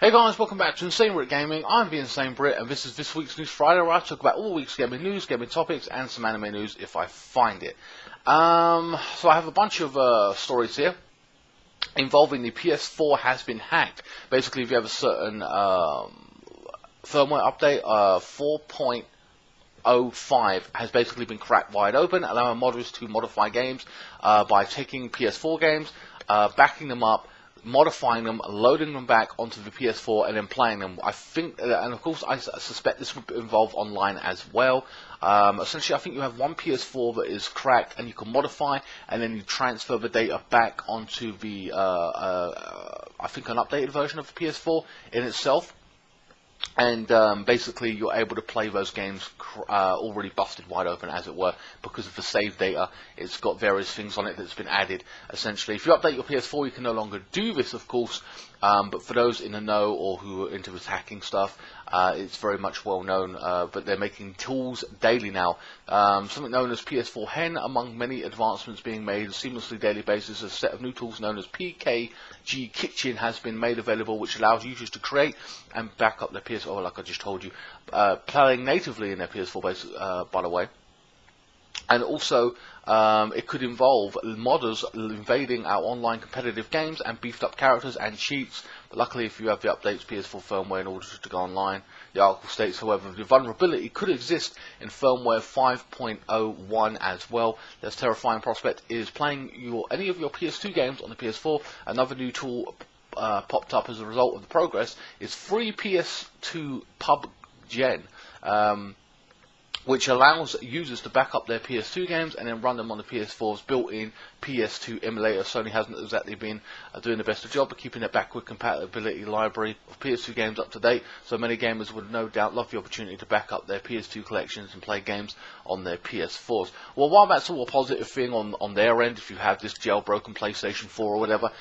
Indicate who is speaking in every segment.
Speaker 1: Hey guys, welcome back to INSANEBRIT Gaming. I'm the INSANEBRIT, and this is this week's News Friday, where I talk about all week's gaming news, gaming topics, and some anime news if I find it. So I have a bunch of stories here involving the PS4 has been hacked. Basically, if you have a certain firmware update, 4.05 has basically been cracked wide open, allowing modders to modify games by taking PS4 games, backing them up, modifying them, loading them back onto the PS4, and then playing them. I think, and of course I suspect this would involve online as well. Essentially, I think you have one PS4 that is cracked and you can modify, and then you transfer the data back onto the I think an updated version of the PS4 in itself. And basically you're able to play those games already busted wide open, as it were, because of the save data. It's got various things on it that's been added. Essentially, if you update your PS4, you can no longer do this, of course, but for those in the know or who are into this hacking stuff, it's very much well known. But they're making tools daily now, something known as PS4 Hen. Among many advancements being made on a seamlessly daily basis, a set of new tools known as PKG Kitchen has been made available, which allows users to create and back up their PS4, like I just told you, playing natively in their PS4 base, by the way. And also, it could involve modders invading our online competitive games and beefed up characters and cheats. But luckily, if you have the updates PS4 firmware in order to go online, the article states, however, the vulnerability could exist in firmware 5.01 as well. This terrifying prospect is playing any of your PS2 games on the PS4. Another new tool popped up as a result of the progress is free PS2 pub gen, which allows users to back up their PS2 games and then run them on the PS4's built-in PS2 emulator. Sony hasn't exactly been doing the best of job of keeping their backward compatibility library of PS2 games up to date, so many gamers would no doubt love the opportunity to back up their PS2 collections and play games on their PS4s. Well, while that's all a positive thing on their end, if you have this jailbroken PlayStation 4 or whatever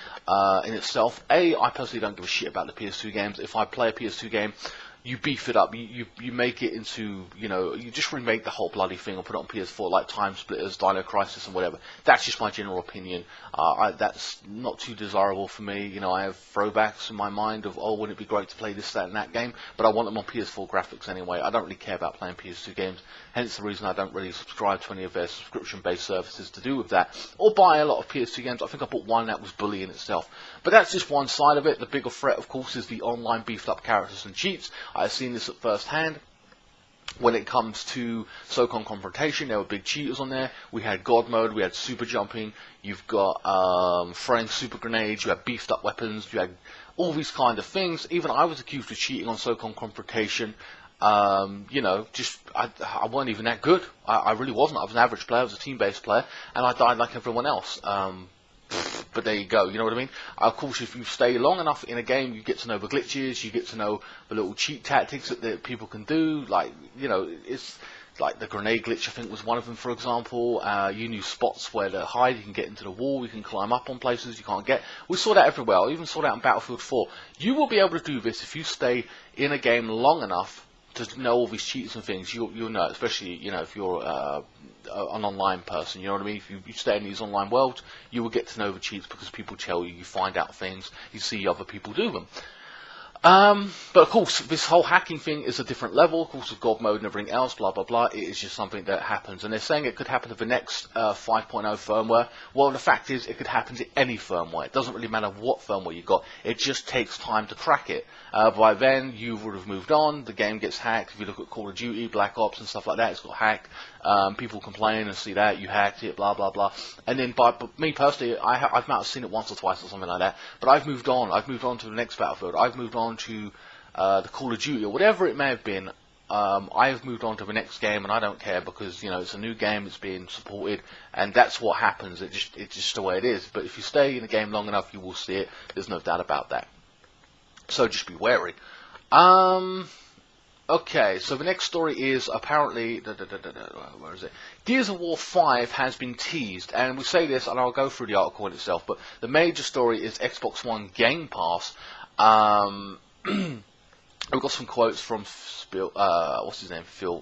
Speaker 1: in itself, I personally don't give a shit about the PS2 games. If I play a PS2 game, you beef it up, you make it into, you just remake the whole bloody thing and put it on PS4 like Time Splitters, Dino Crisis and whatever. That's just my general opinion. That's not too desirable for me. I have throwbacks in my mind of, oh, wouldn't it be great to play this, that and that game, but I want them on PS4 graphics anyway. I don't really care about playing PS2 games, hence the reason I don't really subscribe to any of their subscription-based services to do with that, or buy a lot of PS2 games. I think I bought one that was bully in itself. But that's just one side of it. The bigger threat, of course, is the online beefed up characters and cheats. I've seen this at first hand. When it comes to SOCOM Confrontation, there were big cheaters on there. We had God Mode, we had super jumping, you've got throwing super grenades, you had beefed up weapons, you had all these kind of things. Even I was accused of cheating on SOCOM Confrontation. I wasn't even that good. I really wasn't. I was an average player, I was a team-based player, and I died like everyone else. But there you go, you know what I mean? Of course, if you stay long enough in a game, you get to know the glitches, you get to know the little cheat tactics that people can do. Like, it's like the grenade glitch, I think, was one of them, for example. You knew spots where to hide, you can get into the wall, you can climb up on places you can't get. We saw that everywhere. I even saw that in Battlefield 4. You will be able to do this if you stay in a game long enough to know all these cheats and things. You'll know, especially if you're an online person. You know what I mean? If you stay in these online worlds, you will get to know the cheats because people tell you. You find out things. You see other people do them. But of course, this whole hacking thing is a different level. Of course, with God Mode and everything else, blah blah blah. It is just something that happens, and they're saying it could happen to the next 5.0 firmware. Well, the fact is, it could happen to any firmware. It doesn't really matter what firmware you got. It just takes time to crack it. By then, you would have moved on. The game gets hacked. If you look at Call of Duty, Black Ops, and stuff like that, it's got hacked. People complain and see that you hacked it, blah blah blah. And then, but me personally, I've not seen it once or twice or something like that. But I've moved on. I've moved on to the next Battlefield. I've moved on to the Call of Duty or whatever it may have been. I have moved on to the next game, and I don't care because it's a new game. It's being supported, and that's what happens. It's just the way it is. But if you stay in the game long enough, you will see it. There's no doubt about that. So just be wary. Okay, so the next story is apparently, where is it? Gears of War 5 has been teased, and we say this, and I'll go through the article in itself, but the major story is Xbox One Game Pass. We've got some quotes from Phil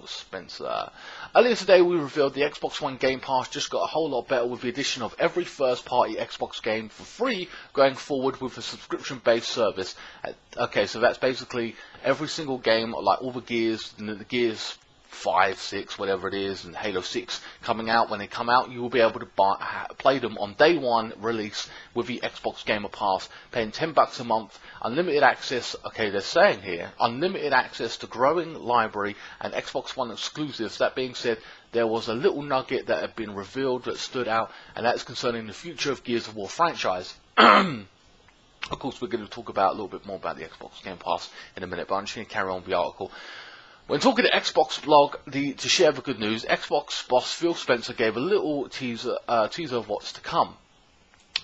Speaker 1: Spencer. Earlier today, we revealed the Xbox One Game Pass just got a whole lot better with the addition of every first-party Xbox game for free going forward with a subscription-based service. Okay, so that's basically every single game, like all the Gears 5, 6, whatever it is, and Halo 6 coming out. When they come out, you will be able to play them on day one release with the Xbox Game Pass, paying $10 a month, unlimited access. Okay, they're saying here unlimited access to growing library and Xbox One exclusives. That being said, there was a little nugget that had been revealed that stood out, and that is concerning the future of Gears of War franchise. Of course, we're going to talk about a little bit more about the Xbox Game Pass in a minute, but I'm just going to carry on with the article. When talking to Xbox blog to share the good news, Xbox boss Phil Spencer gave a little teaser of what's to come.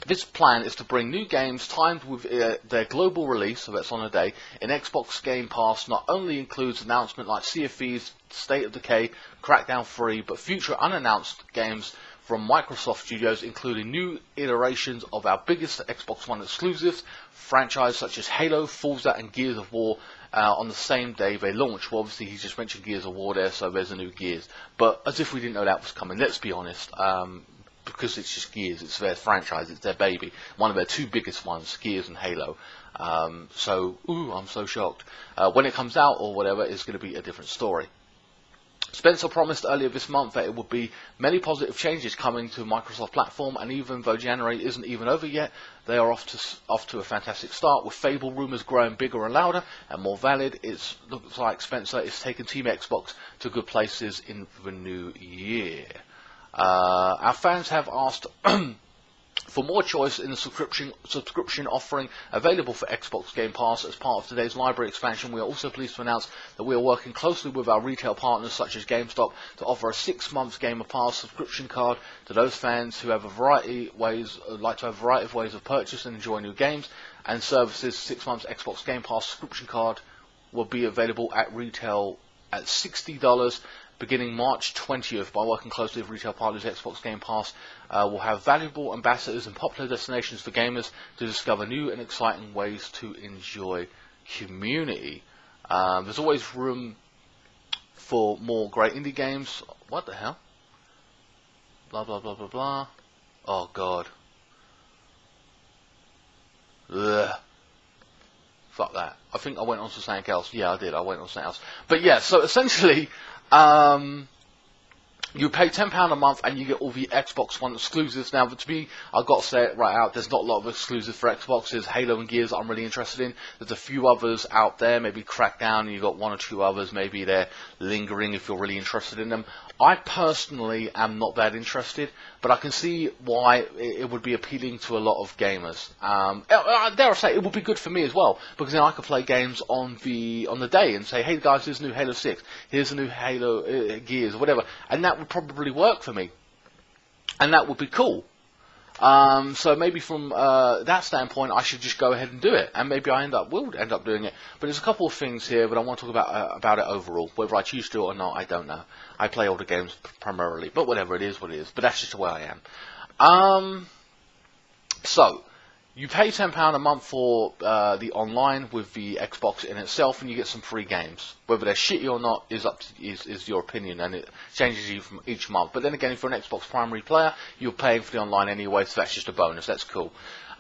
Speaker 1: This plan is to bring new games timed with their global release, so that's on a day, in Xbox Game Pass. Not only includes announcements like Sea of Thieves, State of Decay, Crackdown 3, but future unannounced games from Microsoft Studios, including new iterations of our biggest Xbox One exclusives, franchises such as Halo, Forza, and Gears of War, on the same day they launch. Well, obviously, he just mentioned Gears of War there, so there's a new Gears. But as if we didn't know that was coming, let's be honest, because it's just Gears, it's their franchise, it's their baby. One of their two biggest ones, Gears and Halo. I'm so shocked. When it comes out or whatever, it's going to be a different story. Spencer promised earlier this month that it would be many positive changes coming to Microsoft platform, and even though January isn't even over yet, they are off to a fantastic start, with Fable rumours growing bigger and louder and more valid. It looks like Spencer is taking Team Xbox to good places in the new year. Our fans have asked for more choice in the subscription offering available for Xbox Game Pass. As part of today's library expansion, we are also pleased to announce that we are working closely with our retail partners such as GameStop to offer a 6-month Game Pass subscription card to those fans who have like to have a variety of ways of purchase and enjoy new games and services. 6 months Xbox Game Pass subscription card will be available at retail at $60. Beginning March 20th, by working closely with retail partners, Xbox Game Pass will have valuable ambassadors and popular destinations for gamers to discover new and exciting ways to enjoy community. There's always room for more great indie games. What the hell? Blah, blah, blah, blah, blah. Oh, God. Ugh. Fuck that. I think I went on to something else. Yeah, I did. I went on to something else. But yeah, so essentially, you pay £10 a month and you get all the Xbox One exclusives. Now, to me, I've got to say it right out, there's not a lot of exclusives for Xbox. There's Halo and Gears that I'm really interested in. There's a few others out there, maybe Crackdown, and you've got one or two others. Maybe they're lingering if you're really interested in them. I personally am not that interested, but I can see why it would be appealing to a lot of gamers. Dare I say, it would be good for me as well, because then I could play games on the day and say, hey guys, here's a new Halo 6, here's a new Halo Gears, or whatever, and that would probably work for me, and that would be cool. So maybe from that standpoint, I should just go ahead and do it, and maybe I will end up doing it. But there's a couple of things here, but I want to talk about it overall. Whether I choose to or not, I don't know. I play older games primarily, but whatever, it is what it is. But that's just the way I am. So you pay £10 a month for the online with the Xbox in itself, and you get some free games. Whether they're shitty or not is your opinion, and it changes you from each month. But then again, if you're an Xbox primary player, you're paying for the online anyway, so that's just a bonus. That's cool.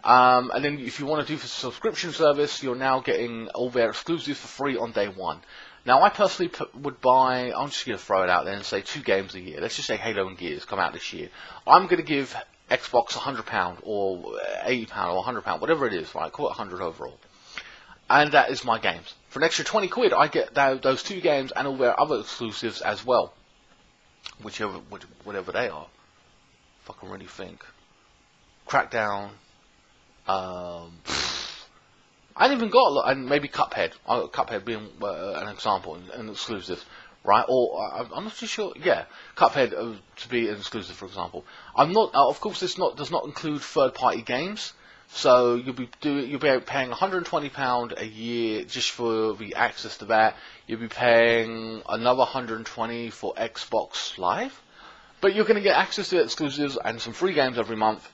Speaker 1: And then if you want to do the subscription service, you're now getting all their exclusives for free on day one. Now, I personally would buy, I'm just going to throw it out there and say 2 games a year. Let's just say Halo and Gears come out this year. I'm going to give Xbox £100 or £80 or £100, whatever it is, right? Call it 100 overall. And that is my games. For an extra 20 quid, I get those 2 games and all their other exclusives as well. Whatever they are. If I can really think. Crackdown. I haven't even got a lot, and maybe Cuphead. Cuphead being an example, an exclusive, right? Or I'm not too sure. Yeah, Cuphead to be an exclusive, for example. I'm not. Of course, this does not include third-party games. So you'll be paying £120 a year just for the access to that. You'll be paying another £120 for Xbox Live, but you're going to get access to exclusives and some free games every month.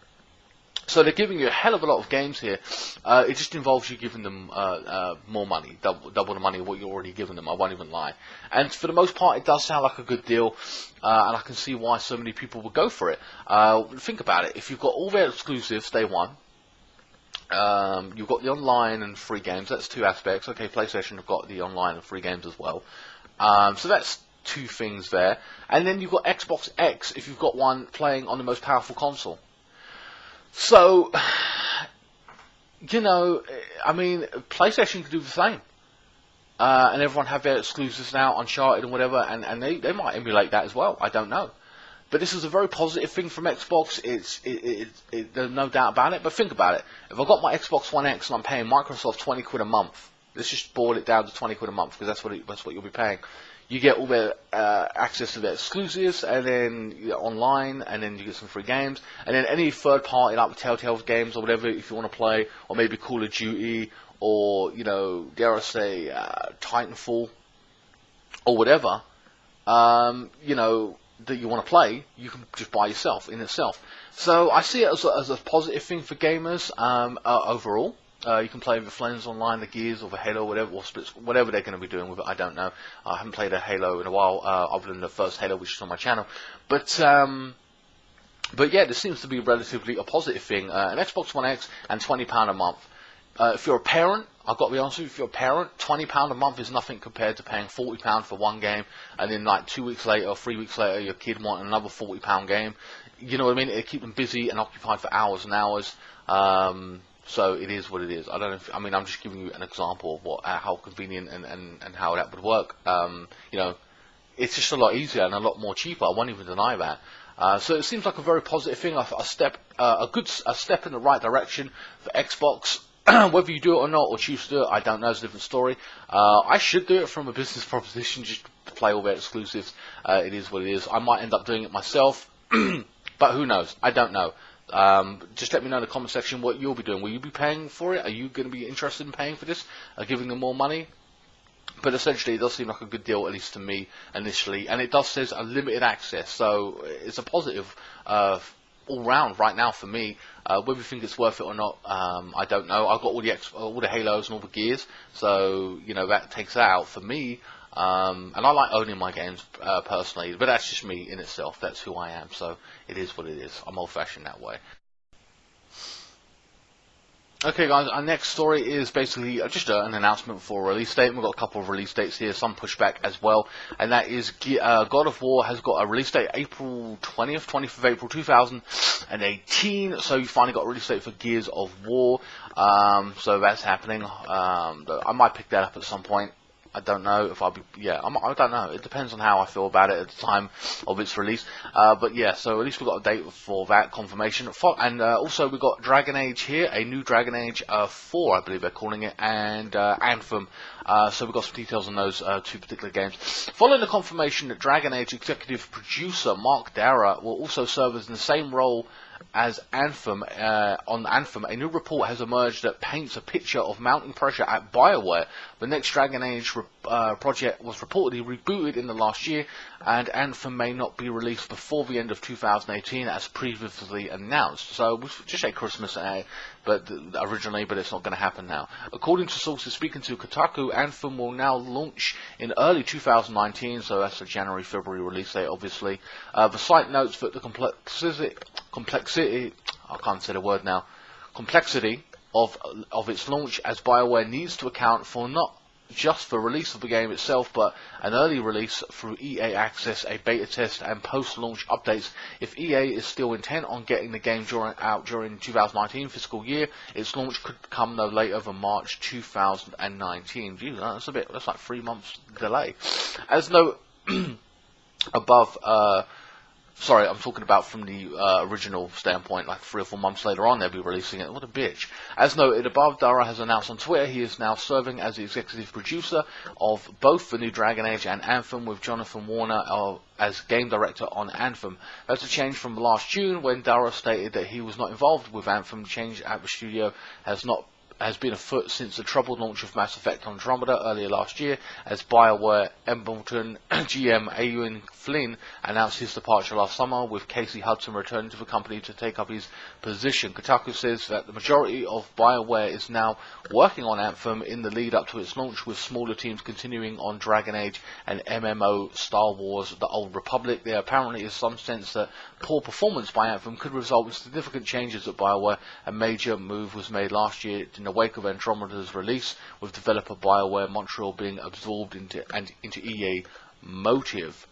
Speaker 1: So they're giving you a hell of a lot of games here. It just involves you giving them more money, double the money of what you're already giving them. I won't even lie. And for the most part, it does sound like a good deal, and I can see why so many people would go for it. Think about it. If you've got all their exclusives day one, you've got the online and free games. That's two aspects. Okay, PlayStation have got the online and free games as well. So that's two things there. And then you've got Xbox X if you've got one playing on the most powerful console. So, you know, I mean, PlayStation can do the same. And everyone have their exclusives now, Uncharted and whatever, and they might emulate that as well. I don't know. But this is a very positive thing from Xbox. There's no doubt about it. But think about it. If I've got my Xbox One X and I'm paying Microsoft 20 quid a month, let's just boil it down to 20 quid a month, because that's what you'll be paying. You get all their access to their exclusives, and then online, and then you get some free games, and then any third party like the Telltale games or whatever, if you want to play, or maybe Call of Duty, or dare I say, Titanfall, or whatever, that you want to play, you can just buy yourself in itself. So I see it as a positive thing for gamers overall. You can play with friends online, the Gears or the Halo, whatever, or Splits, whatever they're going to be doing with it. I don't know. I haven't played a Halo in a while, other than the first Halo, which is on my channel. But yeah, this seems to be relatively a positive thing. An Xbox One X and £20 a month. If you're a parent, I've got to be honest with you, if you're a parent, £20 a month is nothing compared to paying £40 for one game, and then like 2 weeks later or 3 weeks later, your kid wants another £40 game. You know what I mean? It keeps them busy and occupied for hours and hours. So it is what it is. I don't know if, I mean, I'm just giving you an example of how convenient and how that would work. It's just a lot easier and a lot more cheaper. I won't even deny that. So it seems like a very positive thing, a step in the right direction for Xbox. Whether you do it or not, or choose to do it, I don't know. It's a different story. I should do it from a business proposition, just to play all their exclusives. It is what it is. I might end up doing it myself, but who knows? I don't know. Just let me know in the comment section what you'll be doing. Will you be paying for it? Are you going to be interested in paying for this? Giving them more money? But essentially, it does seem like a good deal, at least to me, initially. And it does say a limited access, so it's a positive all round right now for me. Whether you think it's worth it or not, I don't know. I've got all the Halos and all the Gears, so that takes that out for me. And I like owning my games personally, but that's just me in itself. That's who I am, so it is what it is. I'm old-fashioned that way. Okay guys, our next story is basically just an announcement for a release date. We've got a couple of release dates here, some pushback as well, and that is God of War has got a release date April 20th of April 2018, so you finally got a release date for Gears of War, so that's happening. I might pick that up at some point. I don't know if I'll be, I don't know. It depends on how I feel about it at the time of its release. But yeah, so at least we've got a date for that confirmation. And also we've got Dragon Age here, a new Dragon Age 4, I believe they're calling it, and Anthem. So we've got some details on those two particular games. Following the confirmation that Dragon Age executive producer Mark Dara will also serve as in the same role as Anthem, on Anthem, a new report has emerged that paints a picture of mounting pressure at BioWare. The next Dragon Age project was reportedly rebooted in the last year, and Anthem may not be released before the end of 2018 as previously announced. So we just say Christmas, but originally, but it's not going to happen now. According to sources speaking to Kotaku, Anthem will now launch in early 2019, so that's a January-February release date, obviously. The site notes that the complexity of its launch as BioWare needs to account for not just the release of the game itself, but an early release through EA Access, a beta test, and post-launch updates. If EA is still intent on getting the game out during 2019 fiscal year, its launch could come no later than March 2019. Jeez, that's like 3 months delay. As no above. Sorry, I'm talking about from the original standpoint, like 3 or 4 months later on they'll be releasing it. What a bitch. As noted above, Dara has announced on Twitter he is now serving as the executive producer of both the new Dragon Age and Anthem, with Jonathan Warner as game director on Anthem. That's a change from last June when Dara stated that he was not involved with Anthem. Change at the studio has not has been afoot since the troubled launch of Mass Effect Andromeda earlier last year, as BioWare Embleton GM Ewan Flynn announced his departure last summer, with Casey Hudson returning to the company to take up his position. Kotaku says that the majority of BioWare is now working on Anthem in the lead up to its launch, with smaller teams continuing on Dragon Age and MMO Star Wars The Old Republic. There apparently is some sense that poor performance by Anthem could result in significant changes at BioWare. A major move was made last year in the wake of Andromeda's release, with developer BioWare Montreal being absorbed into EA Motive.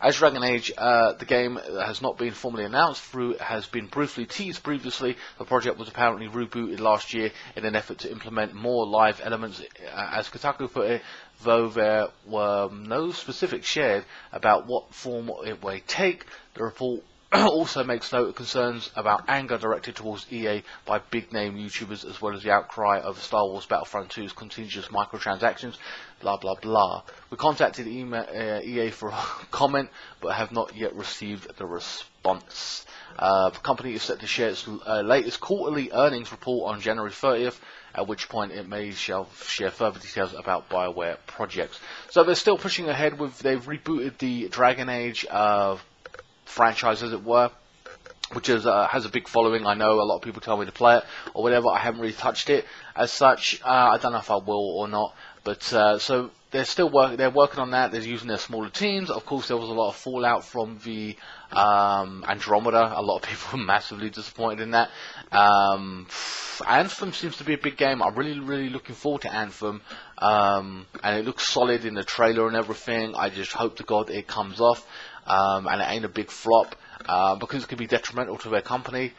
Speaker 1: As Dragon Age, the game has not been formally announced, has been briefly teased previously. The project was apparently rebooted last year in an effort to implement more live elements, as Kotaku put it, though there were no specifics shared about what form it may take. The report also makes note of concerns about anger directed towards EA by big-name YouTubers, as well as the outcry over Star Wars Battlefront 2's continuous microtransactions, blah blah blah. We contacted EA for a comment, but have not yet received the response. The company is set to share its latest quarterly earnings report on January 30th, at which point it may share further details about BioWare projects. So they're still pushing ahead with, they've rebooted the Dragon Age franchise, as it were, which is, has a big following. I know a lot of people tell me to play it or whatever. I haven't really touched it as such. I don't know if I will or not, but so they're still working on that. They're using their smaller teams. Of course, there was a lot of fallout from the Andromeda. A lot of people were massively disappointed in that. Anthem seems to be a big game. I'm really looking forward to Anthem, and it looks solid in the trailer and everything. I just hope to God it comes off, and it ain't a big flop, because it could be detrimental to their company,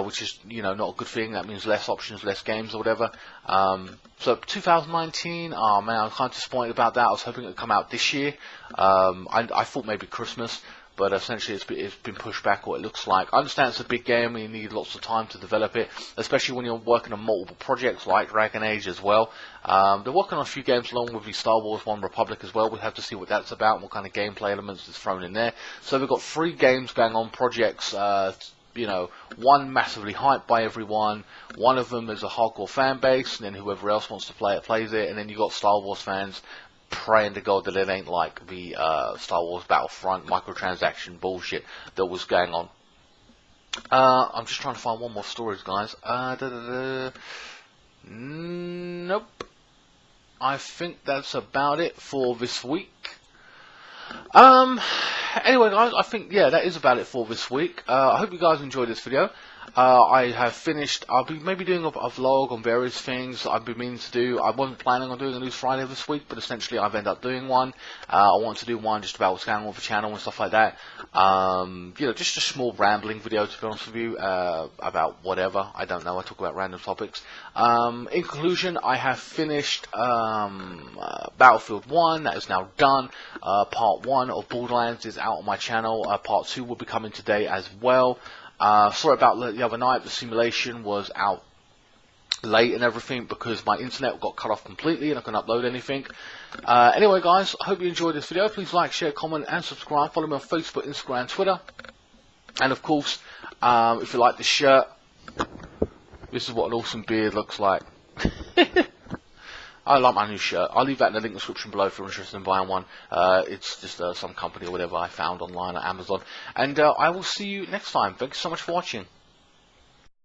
Speaker 1: which is, you know, not a good thing. That means less options, less games or whatever. So 2019, oh man, I'm kind of disappointed about that. I was hoping it would come out this year. I thought maybe Christmas, but essentially it's been pushed back, what it looks like. I understand it's a big game and you need lots of time to develop it, especially when you're working on multiple projects like Dragon Age as well. They're working on a few games along with the Star Wars One Republic as well. We'll have to see what that's about and what kind of gameplay elements is thrown in there. So we've got 3 games going on, projects, you know, one massively hyped by everyone, one of them is a hardcore fan base, and then whoever else wants to play it plays it, and then you got Star Wars fans praying to God that it ain't like the Star Wars Battlefront microtransaction bullshit that was going on. I'm just trying to find one more story, guys. Nope. I think that's about it for this week. Anyway, guys, I think, yeah, that is about it for this week. I hope you guys enjoyed this video. I have finished. I'll be maybe doing a vlog on various things I've been meaning to do. I wasn't planning on doing a News Friday this week, but essentially I've ended up doing one. I want to do one just about what's going on with the channel and stuff like that. You know, just a small rambling video, to be honest with you, about whatever. I don't know. I talk about random topics. In conclusion, I have finished Battlefield 1. That is now done. Part 1 of Borderlands is out on my channel. Part 2 will be coming today as well. Sorry about the other night. The simulation was out late and everything because my internet got cut off completely and I couldn't upload anything. Anyway, guys, I hope you enjoyed this video. Please like, share, comment, and subscribe. Follow me on Facebook, Instagram, Twitter. And of course, if you like this shirt, this is what an awesome beard looks like. I like my new shirt. I'll leave that in the link description below if you're interested in buying one. It's just some company or whatever I found online at Amazon. And I will see you next time. Thank you so much for watching.